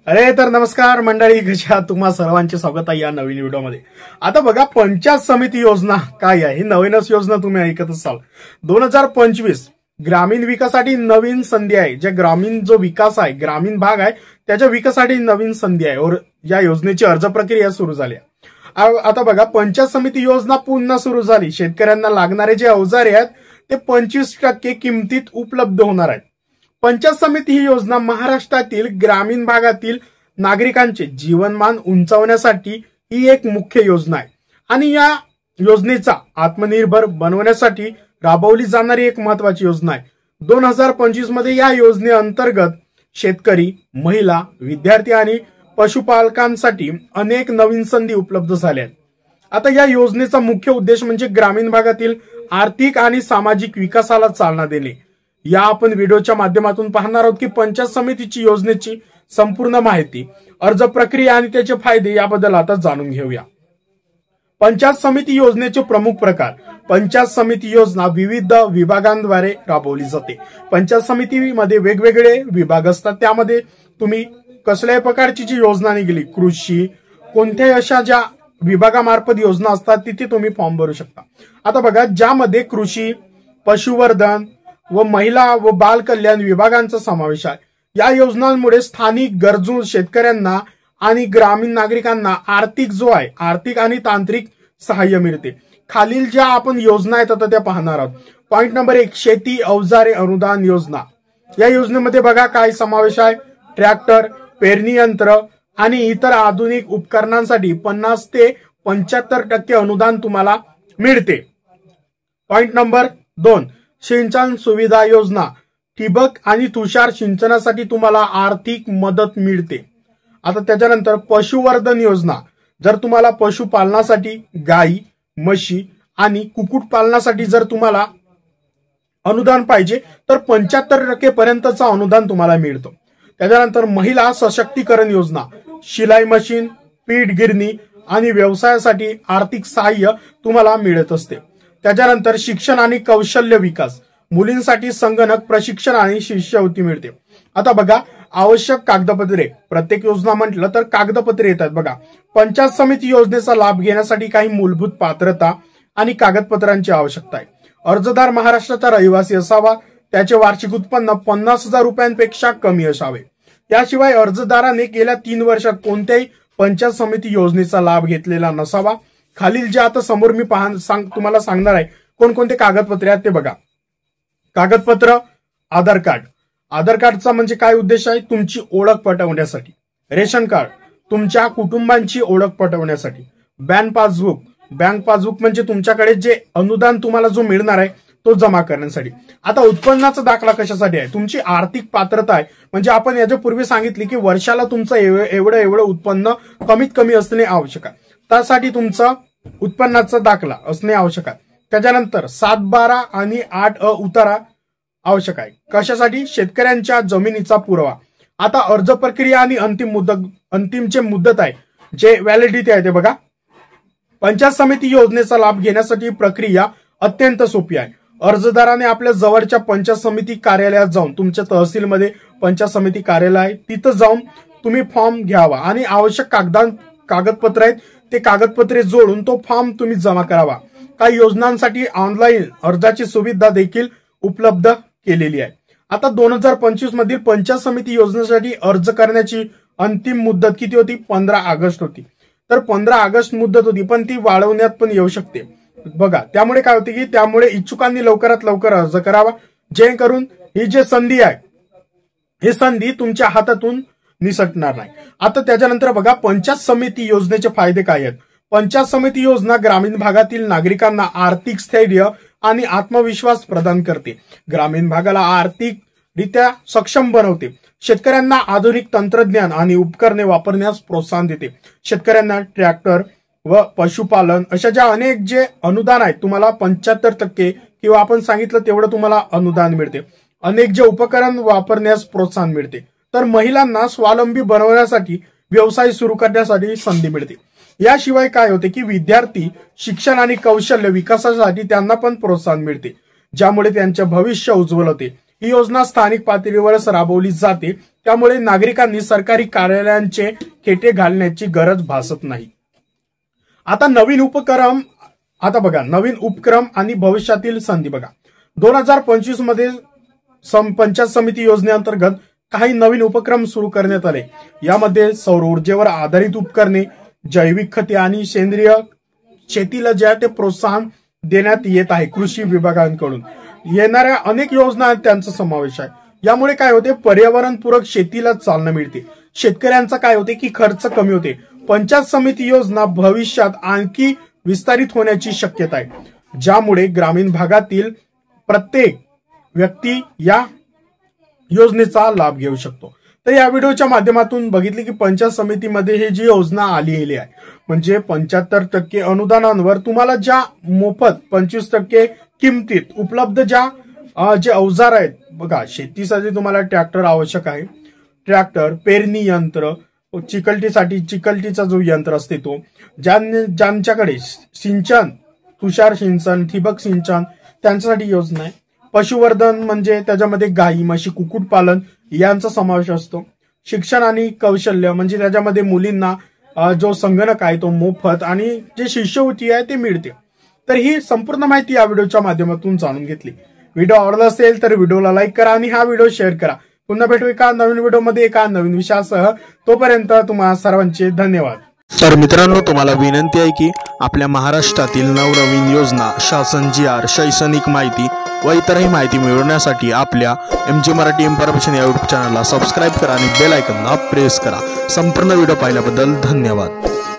अरे तर नमस्कार मंडळी, कशा आहात? तुम्हा सर्वांचे स्वागत आहे या नवीन व्हिडिओमध्ये। आता बघा, पंचायत समिती योजना काय आहे? ही नवीनच योजना तुम्ही ऐकत असाल। 2025 ग्रामीण विकासासाठी नवीन संधी आहे। जे ग्रामीण जो विकास आहे, ग्रामीण भाग आहे, त्याच्या विकासासाठी नवीन संधी आहे और या योजनेची अर्ज प्रक्रिया सुरू झाली आहे। आता बघा, पंचायत समिती योजना पुन्हा सुरू झाली। शेतकऱ्यांना लागणारे जे अवजारे आहेत ते 25% किमतीत उपलब्ध होणार आहेत। पंचायत समिती ही योजना महाराष्ट्रातील ग्रामीण भागातील नागरिकांचे जीवनमान उंचावण्यासाठी ही एक मुख्य योजना आहे आणि या योजनेचा आत्मनिर्भर बनवण्यासाठी राबवली जाणारी एक महत्वाची योजना आहे। 2025 मध्ये या योजनेअंतर्गत शेतकरी, महिला, विद्यार्थी आणि पशुपालकांसाठी अनेक नवीन संधी उपलब्ध झाल्या आहेत। आता या योजनेचा मुख्य उद्देश म्हणजे ग्रामीण भागातील आर्थिक आणि सामाजिक विकासाला चालना देणे। या आपण व्हिडिओच्या माध्यमातून पाहणार आहोत की पंचायत समितीची योजनेची संपूर्ण माहिती, अर्ज प्रक्रिया आणि त्याचे फायदे याबद्दल आता जाणून घेऊया। पंचायत समिती योजनेचे प्रमुख प्रकार। पंचायत समिती योजना विविध विभागांद्वारे राबवली जाते। पंचायत समितीमध्ये वेगवेगळे विभाग असतात, त्यामध्ये तुम्ही कसल्याही प्रकारची जी योजना निघाली, कृषी, कोणत्याही अशा ज्या विभागामार्फत योजना असतात तिथे तुम्ही फॉर्म भरू शकता। आता बघा, ज्यामध्ये कृषी, पशुवर्धन व महिला व बाल कल्याण विभागांचा समावेश आहे। या योजनांमुळे स्थानिक गरजू शेतकऱ्यांना आणि ग्रामीण नागरिकांना आर्थिक आणि तांत्रिक सहाय्य मिळते। खालील ज्या आपण योजना आहेत आता त्या पाहणार आहोत। पॉइंट नंबर 1, शेती अवजारे अनुदान योजना। या योजनेमध्ये बघा काय समावेश आहे। ट्रॅक्टर, पेरणी यंत्र आणि इतर आधुनिक उपकरणांसाठी 50 ते 75% अनुदान तुम्हाला मिळते। पॉइंट नंबर 2, सिंचन सुविधा योजना। ठिबक आणि तुषार सिंचनासाठी तुम्हाला आर्थिक मदत मिळते। आता त्याच्यानंतर पशुवर्धन योजना। जर तुम्हाला पशुपालनासाठी गाई, म्हशी आणि कुक्कुटपालनासाठी जर तुम्हाला अनुदान पाहिजे तर 75% पर्यंतचा अनुदान तुम्हाला मिळतो। त्याच्यानंतर महिला सशक्तीकरण योजना। शिलाई मशीन, पीठ गिरणी आणि व्यवसायासाठी आर्थिक सहाय्य तुम्हाला मिळत असते। त्याच्यानंतर शिक्षण आणि कौशल्य विकास। मुलींसाठी संगणक प्रशिक्षण आणि शिष्यवृत्ती मिळते। आता बघा, आवश्यक कागदपत्रे। प्रत्येक योजना म्हटलं तर कागदपत्रे येतात बघा। पंचायत समिती योजनेचा लाभ घेण्यासाठी काही मूलभूत पात्रता आणि कागदपत्रांची आवश्यकता आहे। अर्जदार महाराष्ट्राचा रहिवासी असावा, त्याचे वार्षिक उत्पन्न 50,000 रुपयांपेक्षा कमी असावे। याशिवाय अर्जदाराने गेल्या 3 वर्षात कोणत्याही पंचायत समिती योजनेचा लाभ घेतलेला नसावा। खालील जे आता समोर मी तुम्हाला सांगणार आहे कोणकोणते कागदपत्रे आहेत ते बघा। कागदपत्र, आधार कार्ड। आधार कार्डचा म्हणजे काय उद्देश आहे? तुमची ओळख पटवण्यासाठी। रेशन कार्ड, तुमच्या कुटुंबांची ओळख पटवण्यासाठी। Bank passbook. बँक पासबुक म्हणजे तुमच्याकडे जे अनुदान तुम्हाला जो मिळणार आहे तो जमा करण्यासाठी। आता उत्पन्नाचा दाखला कशासाठी आहे? तुमची आर्थिक पात्रता आहे, म्हणजे आपण याच्यापूर्वी सांगितले की वर्षाला तुमचं एवढं उत्पन्न कमीत कमी असणे आवश्यक आहे। त्यासाठी तुमचा उत्पन्नाचा दाखला असणे आवश्यक आहे। त्याच्यानंतर 7/12 आणि 8 उतारा आवश्यक आहे। कशासाठी? शेतकऱ्यांच्या जमिनीचा पुरावा। आता अर्ज प्रक्रिया आणि अंतिमचे मुदत आहे, जे व्हॅलिडिटी आहे ते बघा। पंचायत समिती योजनेचा लाभ घेण्यासाठी प्रक्रिया अत्यंत सोपी आहे। अर्जदाराने आपल्या जवळच्या पंचायत समिती कार्यालयात जाऊन, तुमच्या तहसीलमध्ये पंचायत समिती कार्यालय आहे तिथं जाऊन तुम्ही फॉर्म घ्यावा आणि आवश्यक कागदपत्र आहेत ते कागदपत्रे जोडून तो फॉर्म तुम्ही जमा करावा। काही योजनांसाठी ऑनलाईन अर्जाची सुविधा देखील उपलब्ध केलेली आहे। आता 2025 मधील पंचायत समिती योजनेसाठी अर्ज करण्याची अंतिम मुदत किती होती? 15 ऑगस्ट होती। तर 15 ऑगस्ट मुदत होती, पण ती वाढवण्यात पण येऊ शकते बघा। त्यामुळे काय होते की त्यामुळे इच्छुकांनी लवकरात लवकर अर्ज करावा, जेणेकरून ही जी संधी आहे ही संधी तुमच्या हातातून निसटणार नाही। आता त्याच्यानंतर बघा, पंचायत समिती योजनेचे फायदे काय आहेत? पंचायत समिती योजना ग्रामीण भागातील नागरिकांना आर्थिक स्थैर्य आणि आत्मविश्वास प्रदान करते। ग्रामीण भागाला आर्थिकरित्या सक्षम बनवते। शेतकऱ्यांना आधुनिक तंत्रज्ञान आणि उपकरणे वापरण्यास प्रोत्साहन देते। शेतकऱ्यांना ट्रॅक्टर व पशुपालन अशा ज्या अनेक जे अनुदान आहेत, तुम्हाला 75% किंवा आपण सांगितलं तेवढं तुम्हाला अनुदान मिळते। अनेक जे उपकरण वापरण्यास प्रोत्साहन मिळते। तर महिलांना स्वावलंबी बनवण्यासाठी, व्यवसाय सुरू करण्यासाठी संधी मिळते। याशिवाय काय होते की विद्यार्थी शिक्षण आणि कौशल्य विकासासाठी त्यांना पण प्रोत्साहन मिळते, ज्यामुळे त्यांचे भविष्य उज्ज्वल होते। ही योजना स्थानिक पातळीवरच राबवली जाते, त्यामुळे नागरिकांनी सरकारी कार्यालयांचे खेटे घालण्याची गरज भासत नाही। आता नवीन उपक्रम आणि भविष्यातील संधी बघा। 2025 मध्ये पंचायत समिती योजनेअंतर्गत काही नवीन उपक्रम सुरू करण्यात आले। यामध्ये सौर ऊर्जेवर आधारित उपकरणे, जैविक खते आणि सेंद्रिय शेतीला ते प्रोत्साहन देण्यात येत आहे। कृषी विभागांकडून येणाऱ्या अनेक योजना त्यांचा समावेश आहे। यामुळे काय होते, पर्यावरणपूरक शेतीला चालना मिळते, शेतकऱ्यांचा काय होते की खर्च कमी होते। पंचायत समिती योजना भविष्यात आणखी विस्तारित होण्याची शक्यता आहे, ज्यामुळे ग्रामीण भागातील प्रत्येक व्यक्ती या योजनेचा लाभ घेऊ शकतो। तर या व्हिडिओच्या माध्यमातून बघितले की पंचायत समितीमध्ये ही जी योजना आलेली आहे, म्हणजे 75% अनुदानांवर तुम्हाला ज्या मोफत 25% किमतीत उपलब्ध जे अवजार आहेत बघा, शेतीसाठी तुम्हाला ट्रॅक्टर आवश्यक आहे, ट्रॅक्टर, पेरणी यंत्र, चिकलटीचा जो यंत्र असते तो, ज्यांच्याकडे सिंचन, तुषार सिंचन, ठिबक सिंचन त्यांच्यासाठी योजना आहे। पशुवर्धन म्हणजे त्याच्यामध्ये गाई, म्हशी, कुक्कुटपालन यांचा समावेश असतो। शिक्षण आणि कौशल्य म्हणजे त्याच्यामध्ये मुलींना जो संगणक आहे तो मोफत आणि जे शिष्यवृत्ती आहे ते मिळते। तर ही संपूर्ण माहिती या व्हिडिओच्या माध्यमातून जाणून घेतली। व्हिडिओ आवडला असेल तर व्हिडिओला लाईक करा आणि हा व्हिडिओ शेअर करा। पुन्हा भेटू एका नवीन व्हिडिओमध्ये एका नवीन विषयासह। तोपर्यंत तुम्हा सर्वांचे धन्यवाद। तर मित्रांनो, तुम्हाला विनंती आहे की आपल्या महाराष्ट्रातील नवनवीन योजना, शासन GR, शैक्षणिक माहिती व इतरही माहिती मिळवण्यासाठी आपल्या MG मराठी इन्फॉर्मेशन या यूट्यूब चॅनलला सबस्क्राईब करा आणि बेल आयकॉनला प्रेस करा। संपूर्ण व्हिडिओ पाहिल्याबद्दल धन्यवाद।